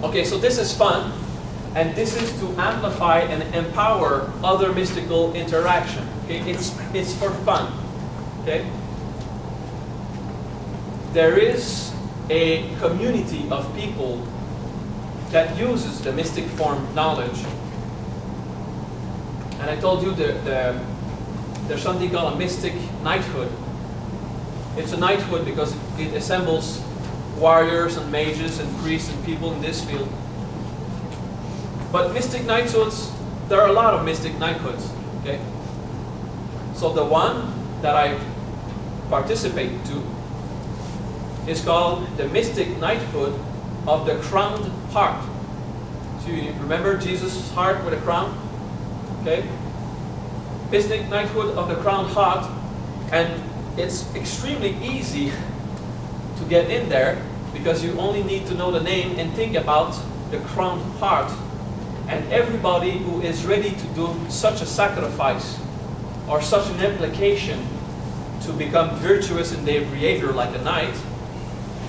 Okay, so this is fun, and this is to amplify and empower other mystical interaction. Okay, it's for fun. Okay, there is a community of people that uses the mystic form knowledge, and I told you there's something called a mystic knighthood. It's a knighthood because it assembles warriors and mages and priests and people in this field. But mystic knighthoods, there are a lot of mystic knighthoods. Okay, so the one that I participate to is called the mystic knighthood of the crowned heart. So you remember Jesus' heart with a crown? Okay, mystic knighthood of the crowned heart, and it's extremely easy to get in there because you only need to know the name and think about the crowned heart. And everybody who is ready to do such a sacrifice or such an application to become virtuous in their creator, like a knight,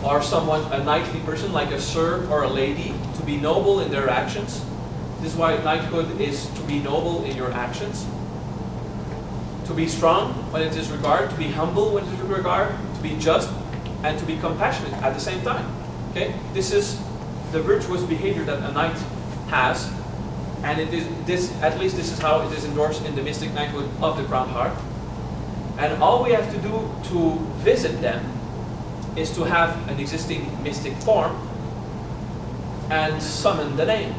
or someone, a knightly person like a sir or a lady, to be noble in their actions. This is why knighthood is to be noble in your actions. To be strong when it is regard, to be humble when it is regard, to be just, and to be compassionate at the same time. Okay? This is the virtuous behavior that a knight has, and it is this, at least this is how it is endorsed in the mystic knighthood of the crowned heart. And all we have to do to visit them is to have an existing mystic form and summon the name.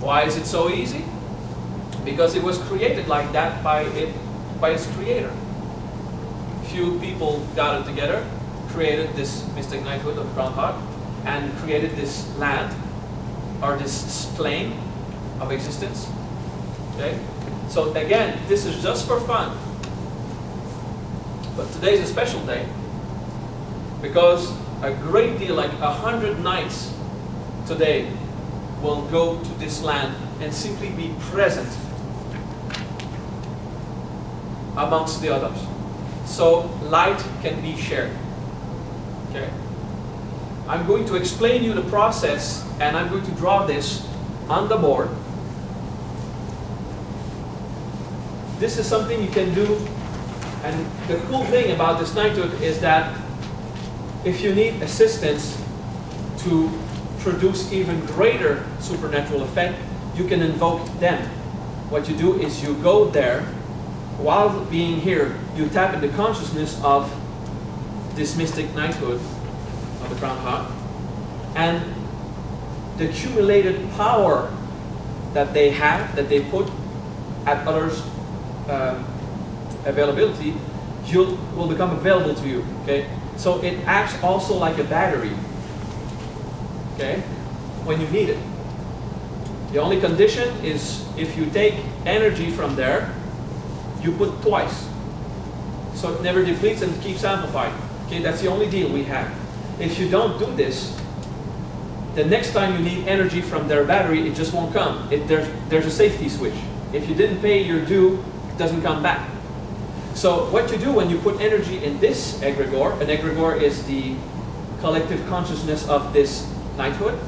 Why is it so easy? Because it was created like that by its creator. Few people got it together, created this mystic knighthood of the crowned heart, and created this land, or this plane of existence. Okay? So again, this is just for fun. But today is a special day because a great deal, like 100 knights today, will go to this land and simply be present amongst the others. So light can be shared. Okay? I'm going to explain you the process, and I'm going to draw this on the board. This is something you can do, and the cool thing about this knighthood is that if you need assistance to produce even greater supernatural effect, you can invoke them. What you do is you go there, while being here, you tap into consciousness of this mystic knighthood of the crowned heart, and the accumulated power that they have, that they put at others' availability, will become available to you. Okay, so it acts also like a battery. Okay, when you need it. The only condition is if you take energy from there, you put twice, so it never depletes and keeps amplifying. Okay, that's the only deal we have. If you don't do this, the next time you need energy from their battery, it just won't come. There's a safety switch. If you didn't pay your due, it doesn't come back. So what you do when you put energy in this egregore, an egregore is the collective consciousness of this knighthood,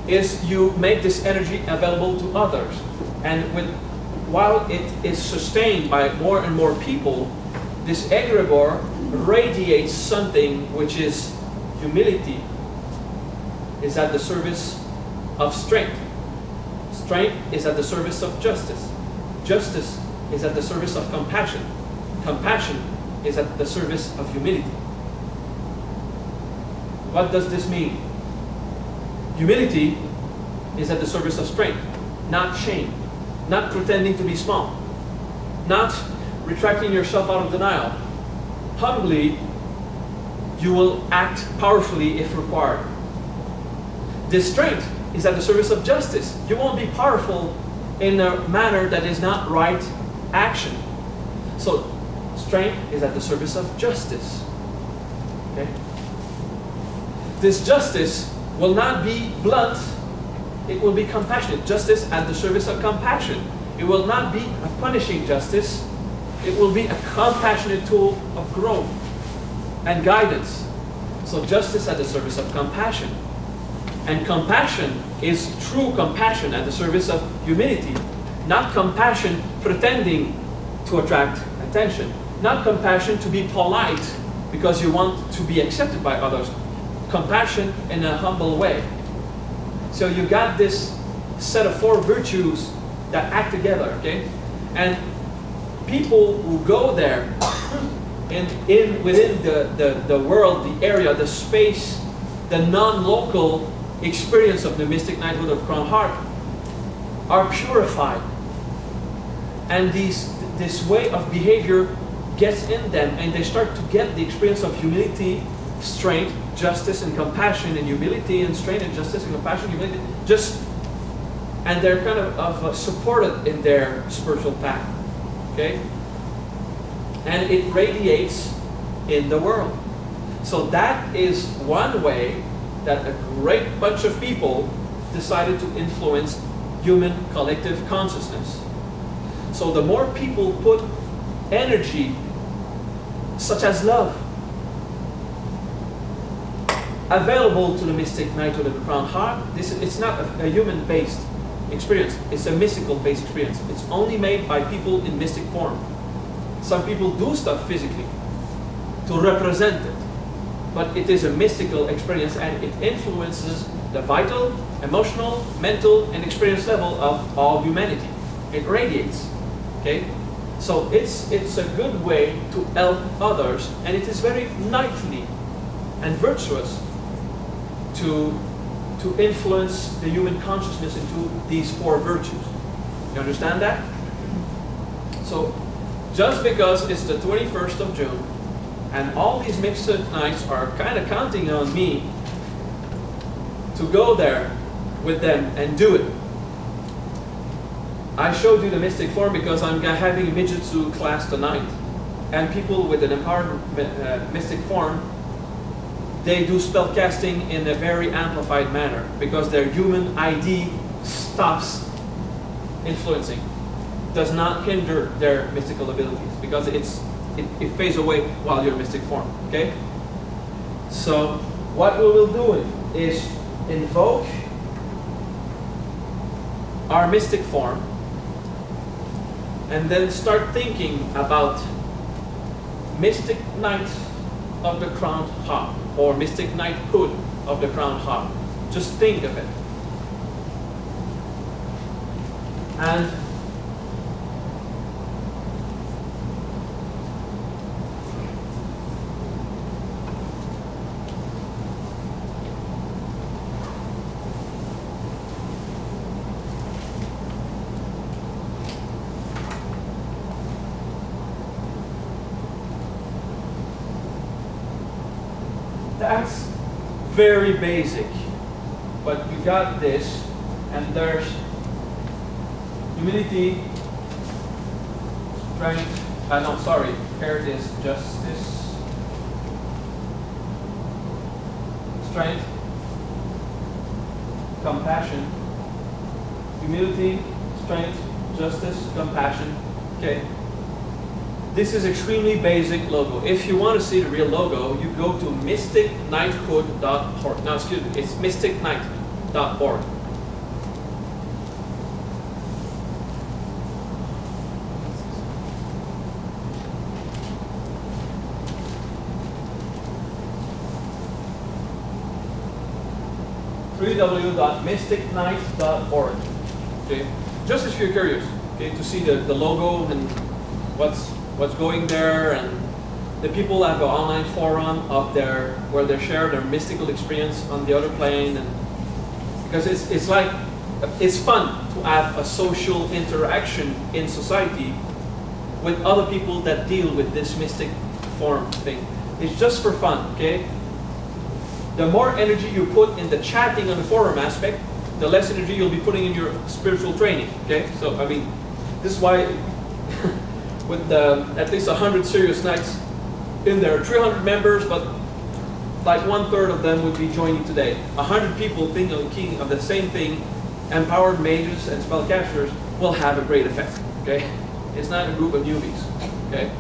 is you make this energy available to others. And while it is sustained by more and more people, this egregore radiates something which is humility, is at the service of strength. Strength is at the service of justice. Justice is at the service of compassion. Compassion is at the service of humility. What does this mean? Humility is at the service of strength, not shame, not pretending to be small, not retracting yourself out of denial. Humbly, you will act powerfully if required. This strength is at the service of justice. You won't be powerful in a manner that is not right action. So, strength is at the service of justice. Okay? This justice will not be blunt, it will be compassionate. Justice at the service of compassion. It will not be a punishing justice, it will be a compassionate tool of growth and guidance. So justice at the service of compassion. And compassion is true compassion at the service of humility. Not compassion pretending to attract attention. Not compassion to be polite because you want to be accepted by others. Compassion in a humble way. So you got this set of 4 virtues that act together, okay? And people who go there within the world, the area, the space, the non-local experience of the mystic knighthood of Crown Heart are purified. And this way of behavior gets in them, and they start to get the experience of humility, strength, justice, and compassion, and humility, and strength, and justice, and compassion, humility, and they're kind of supported in their spiritual path, okay? And it radiates in the world. So that is one way that a great bunch of people decided to influence human collective consciousness. So the more people put energy, such as love, available to the mystic knighthood of the Crown Heart, it's not a human-based experience, it's a mystical-based experience. It's only made by people in mystic form. Some people do stuff physically to represent it, but it is a mystical experience, and it influences the vital, emotional, mental, and experience level of all humanity. It radiates, okay? So it's a good way to help others, and it is very knightly and virtuous to influence the human consciousness into these 4 virtues. You understand that? So just because it's the 21st of June, and all these mixed knights are kind of counting on me to go there with them and do it. I showed you the mystic form because I'm having a Mijutsu class tonight, and people with an empowered mystic form, they do spell casting in a very amplified manner because their human ID stops influencing, does not hinder their mystical abilities because it fades away while you're in mystic form, okay? So what we will do is invoke our mystic form and then start thinking about mystic knight of the crowned heart, or mystic knighthood of the crowned heart. Just think of it. And that's very basic, but you got this, and there's humility, strength, no, sorry, here it is, justice, strength, compassion, humility, strength, justice, compassion, okay. This is extremely basic logo. If you want to see the real logo, you go to mysticknighthood.org. Now, excuse me, it's mystickknight.org. www.mystickknight.org. Okay, just if you're curious, okay, to see the logo and what's going there, and the people have an online forum of where they share their mystical experience on the other plane, and because it's like it's fun to have a social interaction in society with other people that deal with this mystic form thing. It's just for fun, okay? The more energy you put in the chatting on the forum aspect, the less energy you'll be putting in your spiritual training, okay? So, I mean, this is why with at least 100 serious knights in there, 300 members, but like 1/3 of them would be joining today. 100 people thinking of the same thing, empowered mages and spellcasters will have a great effect, okay? It's not a group of newbies, okay?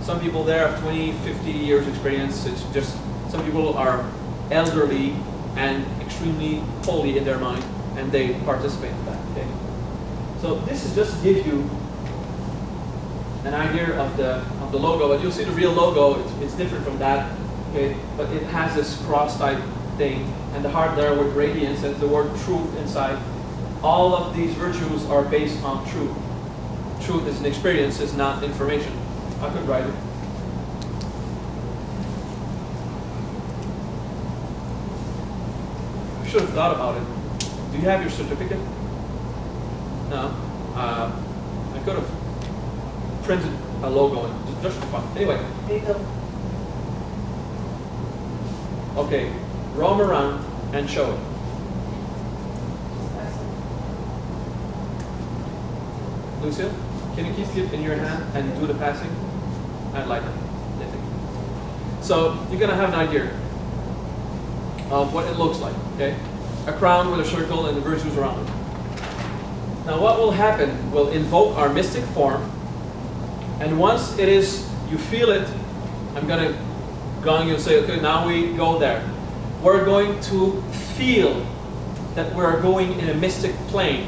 Some people there have 20, 50 years experience. It's just, some people are elderly and extremely holy in their mind, and they participate in that. Okay? So this is just to give you an idea of the logo, but you'll see the real logo, it's different from that. Okay? But it has this cross type thing, and the heart there with radiance, and the word truth inside. All of these virtues are based on truth. Truth is an experience, it's not information. I could write it. I should have thought about it. Do you have your certificate? No. I could have printed a logo and just for fun. Anyway. Okay. Roam around and show it. Lucille, can you keep it in your hand and do the passing? I'd like it. So you're going to have an idea of what it looks like. Okay? A crown with a circle and the virtues around it. Now what will happen, we'll invoke our mystic form, and once it is, you feel it, I'm going to gong you and say, okay, now we go there. We're going to feel that we're going in a mystic plane.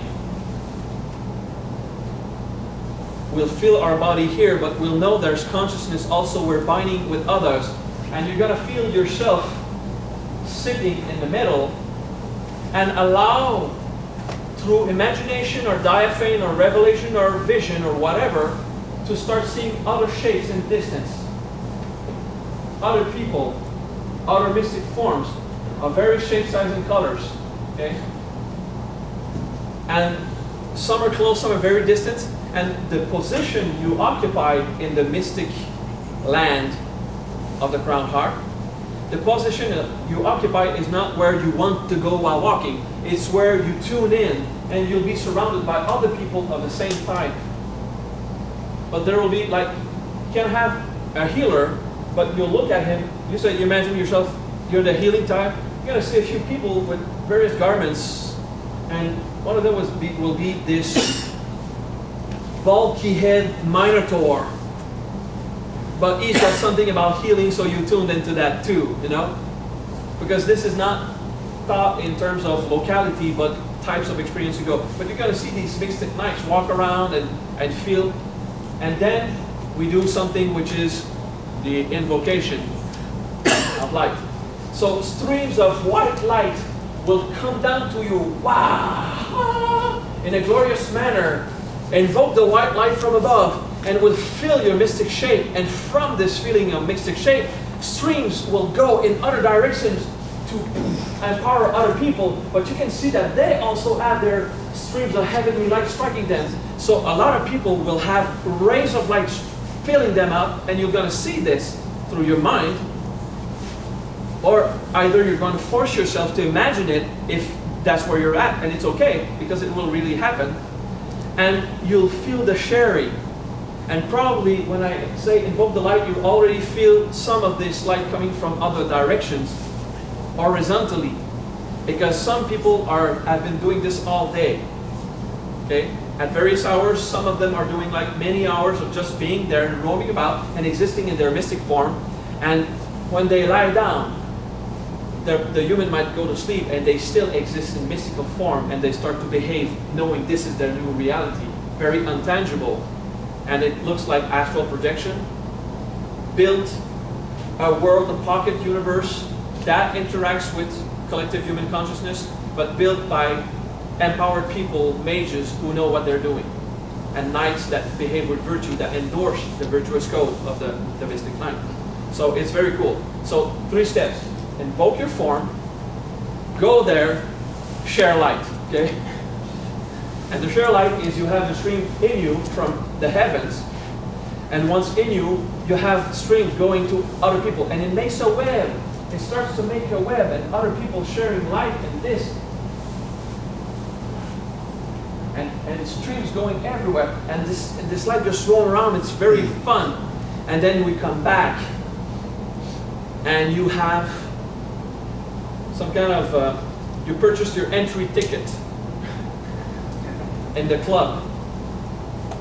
We'll feel our body here, but we'll know there's consciousness also, we're binding with others, and you're going to feel yourself sitting in the middle, and allow, through imagination or diaphane or revelation or vision or whatever, to start seeing other shapes in distance. Other people, other mystic forms of various shapes, sizes, and colors. Okay? And some are close, some are very distant. And the position you occupy in the mystic land of the crowned heart, the position you occupy is not where you want to go while walking. It's where you tune in, and you'll be surrounded by other people of the same type. But there will be, like, you can have a healer, but you'll look at him, you say, you imagine yourself, you're the healing type, you're going to see a few people with various garments, and one of them will be this bulky head minotaur. But he's got something about healing, so you tuned into that too, you know? Because this is not thought in terms of locality, but types of experience you go. But you're going to see these mystic knights walk around and feel. And then we do something which is the invocation of light. So streams of white light will come down to you, wow, in a glorious manner. Invoke the white light from above, and will fill your mystic shape. And from this feeling of mystic shape, streams will go in other directions to empower other people. But you can see that they also have their streams of heavenly light striking them. So a lot of people will have rays of light filling them up, and you're going to see this through your mind. Or either you're going to force yourself to imagine it if that's where you're at, and it's okay, because it will really happen. And you'll feel the sharing. And probably when I say invoke the light, you already feel some of this light coming from other directions, horizontally. Because some people have been doing this all day. Okay? At various hours, some of them are doing like many hours of just being there and roaming about and existing in their mystic form. And when they lie down, the human might go to sleep and they still exist in mystical form, and they start to behave knowing this is their new reality. Very untangible. And it looks like astral projection. Build a world, a pocket universe that interacts with collective human consciousness, but built by empowered people, mages who know what they're doing, and knights that behave with virtue, that endorse the virtuous code of the mystic knight. So it's very cool. So 3 steps. Invoke your form, go there, share light. Okay? And the share light is you have the stream in you from the heavens, and once in you, you have streams going to other people, and it makes a web. It starts to make a web, and other people sharing light in this. And streams going everywhere, and this light just roll around. It's very fun. And then we come back, and you have some kind of you purchased your entry ticket in the club.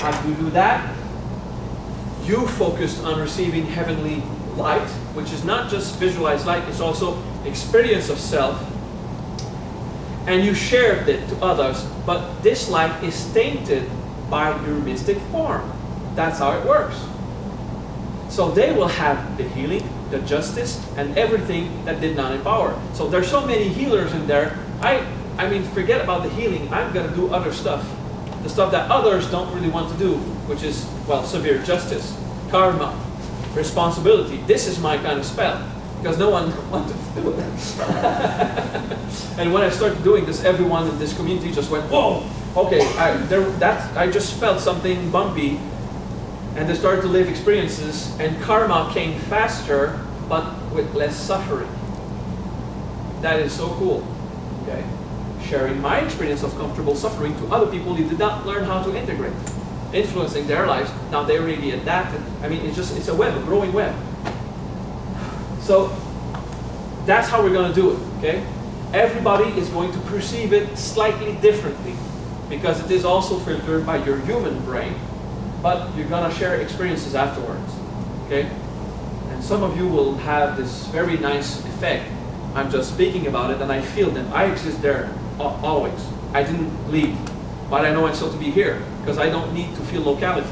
After you do that, you focused on receiving heavenly light, which is not just visualized light, it's also experience of self, and you shared it to others, but this light is tainted by your mystic form. That's how it works. So they will have the healing, the justice, and everything that did not empower. So there's so many healers in there. I mean, forget about the healing. I'm going to do other stuff. The stuff that others don't really want to do, which is, well, severe justice, karma, responsibility. This is my kind of spell, because no one wanted to do it. And when I started doing this, everyone in this community just went, whoa, okay, I just felt something bumpy. And they started to live experiences, and karma came faster, but with less suffering. That is so cool. Okay? Sharing my experience of comfortable suffering to other people who did not learn how to integrate, influencing their lives. Now they really adapted. I mean, it's a web, a growing web. So that's how we're going to do it. Okay? Everybody is going to perceive it slightly differently, because it is also filtered by your human brain. But you're going to share experiences afterwards, okay? And some of you will have this very nice effect. I'm just speaking about it and I feel them. I exist there always. I didn't leave, but I know I'm still to be here because I don't need to feel locality,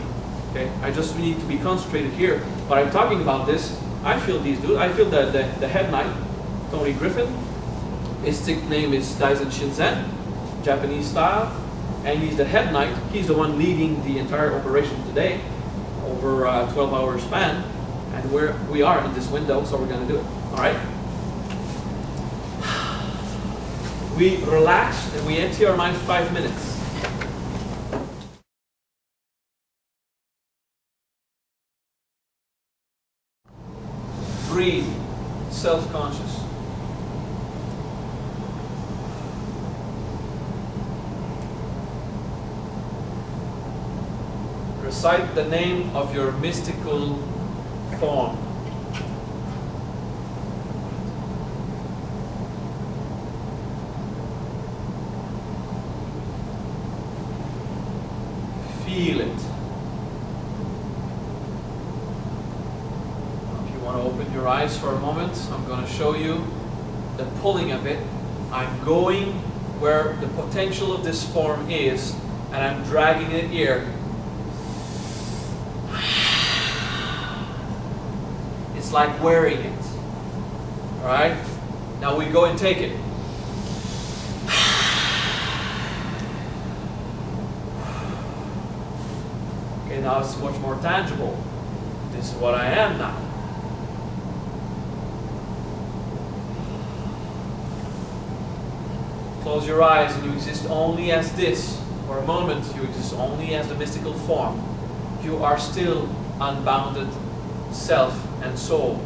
okay? I just need to be concentrated here. But I'm talking about this. I feel these dudes. I feel the head knight, Tony Griffin. His stick name is Daisen Shinzen, Japanese style. And he's the head knight. He's the one leading the entire operation today over a 12-hour span. And we are in this window, so we're going to do it. All right? We relax and we empty our mind 5 minutes. Breathe. Self-conscious. Recite the name of your mystical form. Feel it. If you want to open your eyes for a moment, I'm going to show you the pulling of it. I'm going where the potential of this form is, and I'm dragging it here. It's like wearing it. Alright? Now we go and take it. Okay, now it's much more tangible. This is what I am now. Close your eyes and you exist only as this. For a moment, you exist only as the mystical form. You are still unbounded self and soul.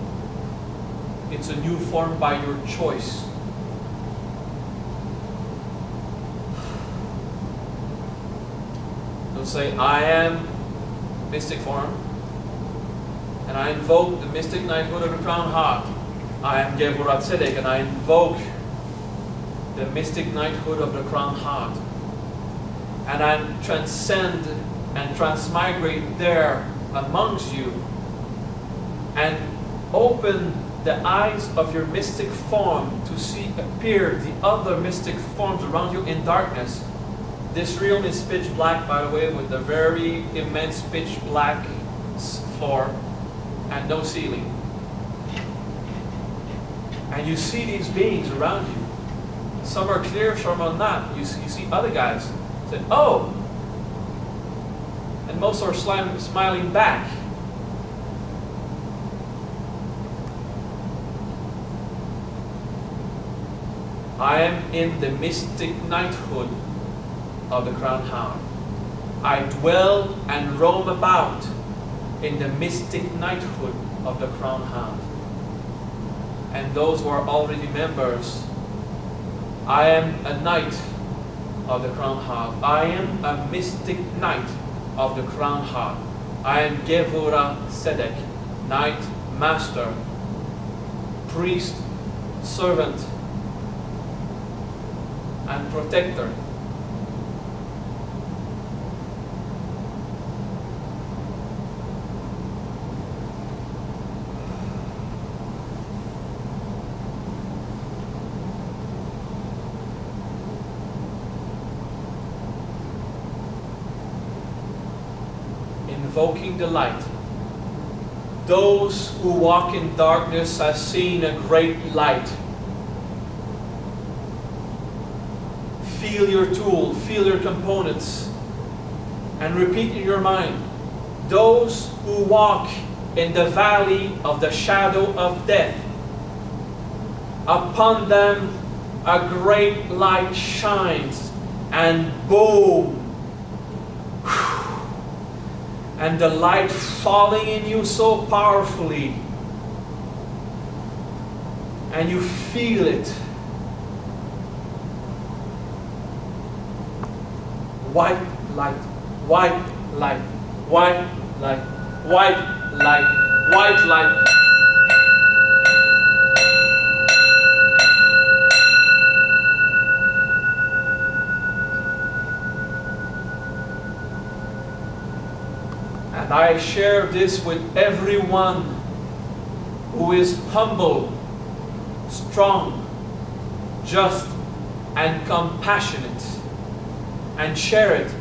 It's a new form by your choice. Don't say, I am mystic form, and I invoke the mystic knighthood of the crown heart. I am Gevurah Tzedek, and I invoke the mystic knighthood of the crown heart. And I transcend and transmigrate there amongst you, and open the eyes of your mystic form to see appear the other mystic forms around you in darkness. This realm is pitch black, by the way, with a very immense pitch black floor and no ceiling. And you see these beings around you. Some are clear, some are not. You see other guys say, oh! And most are smiling back. I am in the mystic knighthood of the crown heart. I dwell and roam about in the mystic knighthood of the crown heart. And those who are already members, I am a knight of the crown heart. I am a mystic knight of the crown heart. I am Gevurah Tzedek, knight, master, priest, servant, and protector. invoking the light. Those who walk in darkness have seen a great light. Feel your tool, feel your components, and repeat in your mind, those who walk in the valley of the shadow of death, upon them a great light shines, and boom, and the light falling in you so powerfully, and you feel it. White light, white light, white light, white light, white light. And I share this with everyone who is humble, strong, just, and compassionate. And share it.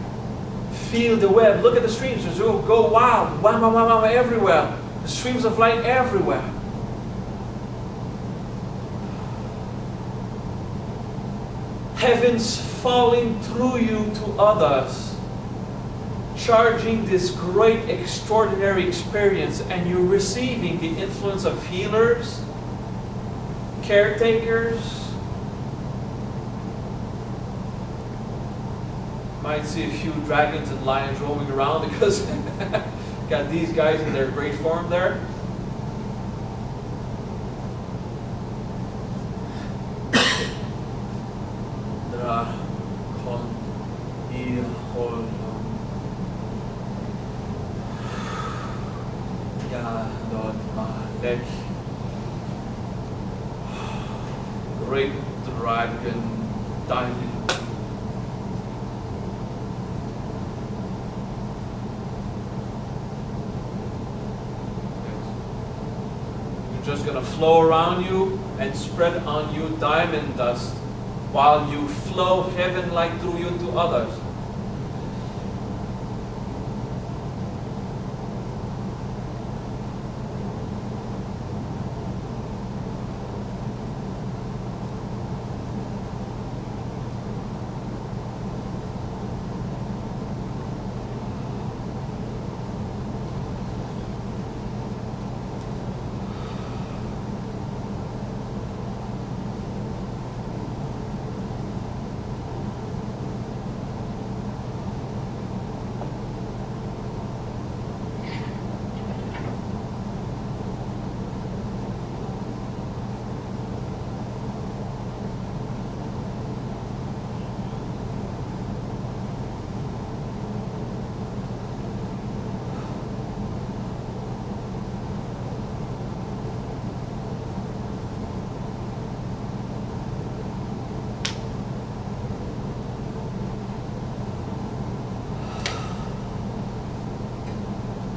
Feel the web. Look at the streams. Just go wild. Wham, wham, wham, wham, everywhere. The streams of light everywhere. Heavens falling through you to others. Charging this great, extraordinary experience. And you're receiving the influence of healers, caretakers. Might see a few dragons and lions roaming around because got these guys in their great form there. Great dragon diamond. Just going to flow around you and spread on you diamond dust while you flow heaven light through you to others.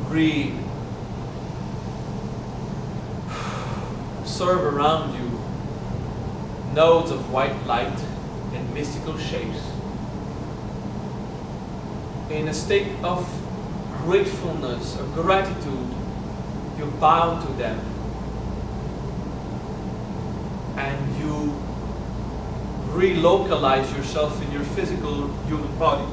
Breathe. Observe around you nodes of white light in mystical shapes. In a state of gratefulness or gratitude, you bow to them and you relocalize yourself in your physical human body.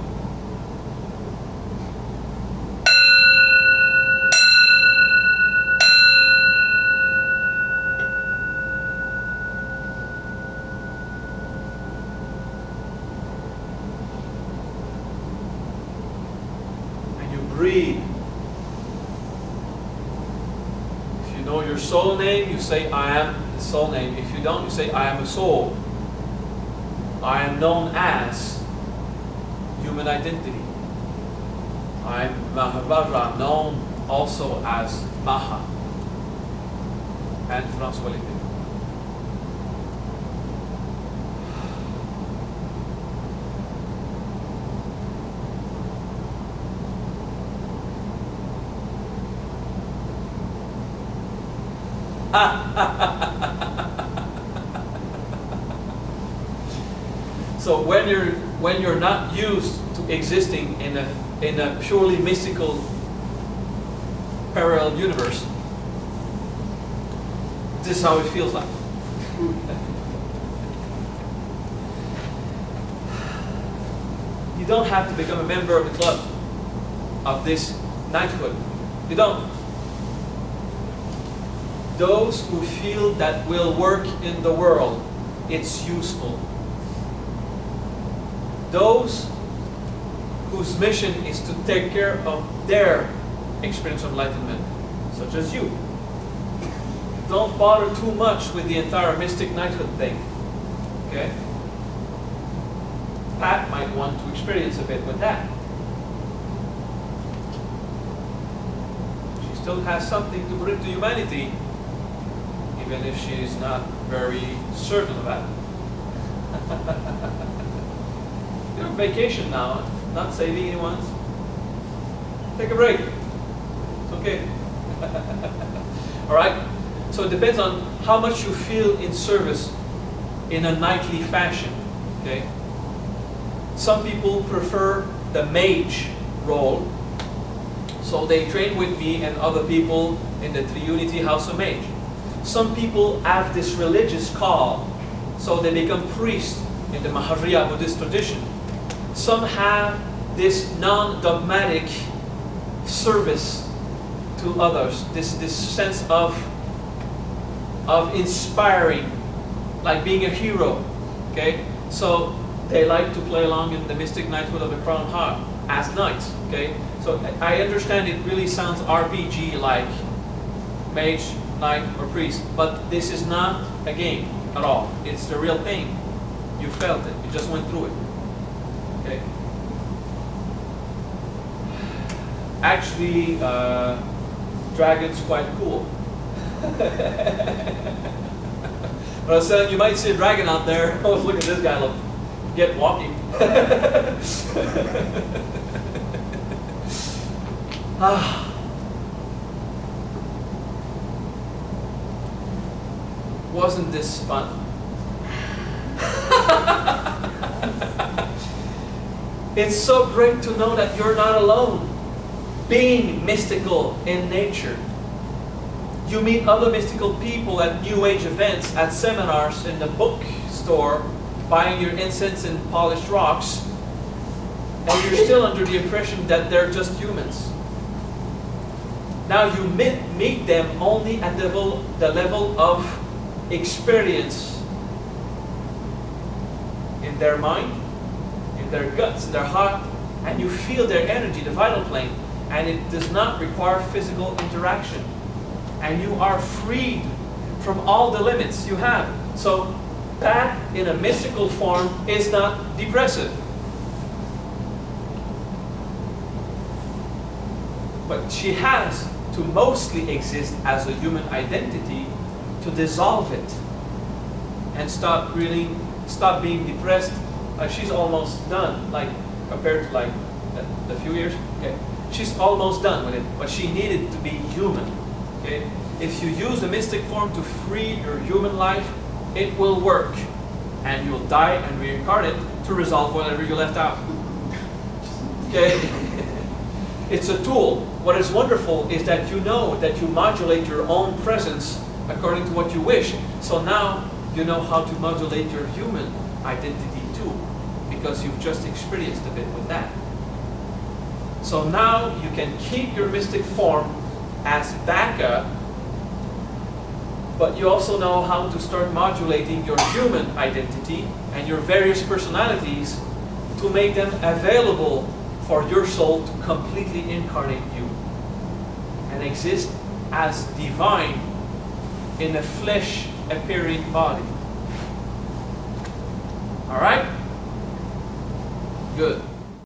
Breathe. If you know your soul name, you say, I am the soul name. If you don't, you say, I am a soul. I am known as human identity. I am Vajra, known also as Maha and Fransualité. So when you're not used to existing in a purely mystical parallel universe, this is how it feels like. You don't have to become a member of the club of this knighthood. You don't. Those who feel that will work in the world, it's useful. Those whose mission is to take care of their experience of enlightenment, such as you. Don't bother too much with the entire mystic knighthood thing. Okay? Pat might want to experience a bit with that. She still has something to bring to humanity, even if she's not very certain about it. You're on vacation now, not saving anyone's. Take a break. It's okay. Alright? So it depends on how much you feel in service in a knightly fashion. Okay? Some people prefer the mage role, so they train with me and other people in the Triunity House of Mage. Some people have this religious call, so they become priests in the Vajra Buddhist tradition. Some have this non-dogmatic service to others, this sense of inspiring, like being a hero. Okay, so they like to play along in the mystic knighthood of the Crown Heart as knights. Okay, so I understand it really sounds RPG like mage, knight, or priest, but this is not a game at all. It's the real thing. You felt it. You just went through it. Okay. Actually, dragon's quite cool. But I said you might see a dragon out there. Oh, look at this guy! Look, get walking. Wasn't this fun? It's so great to know that you're not alone. Being mystical in nature. You meet other mystical people at New Age events, at seminars, in the bookstore, buying your incense and polished rocks, and you're still under the impression that they're just humans. Now you meet them only at the level of experience in their mind, in their guts, in their heart, and you feel their energy, the vital plane, and it does not require physical interaction. And you are freed from all the limits you have. So that in a mystical form is not depressive. But she has to mostly exist as a human identity to dissolve it and stop being depressed. She's almost done, like compared to like the few years. Okay, she's almost done with it, but she needed to be human. Okay, if you use the mystic form to free your human life, it will work, and you'll die and reincarnate to resolve whatever you left out. Okay, it's a tool. What is wonderful is that you know that you modulate your own presence according to what you wish. So now you know how to modulate your human identity too, because you've just experienced a bit with that. So now you can keep your mystic form as backup, but you also know how to start modulating your human identity and your various personalities to make them available for your soul to completely incarnate you and exist as divine in a flesh-appearing body. All right? Good.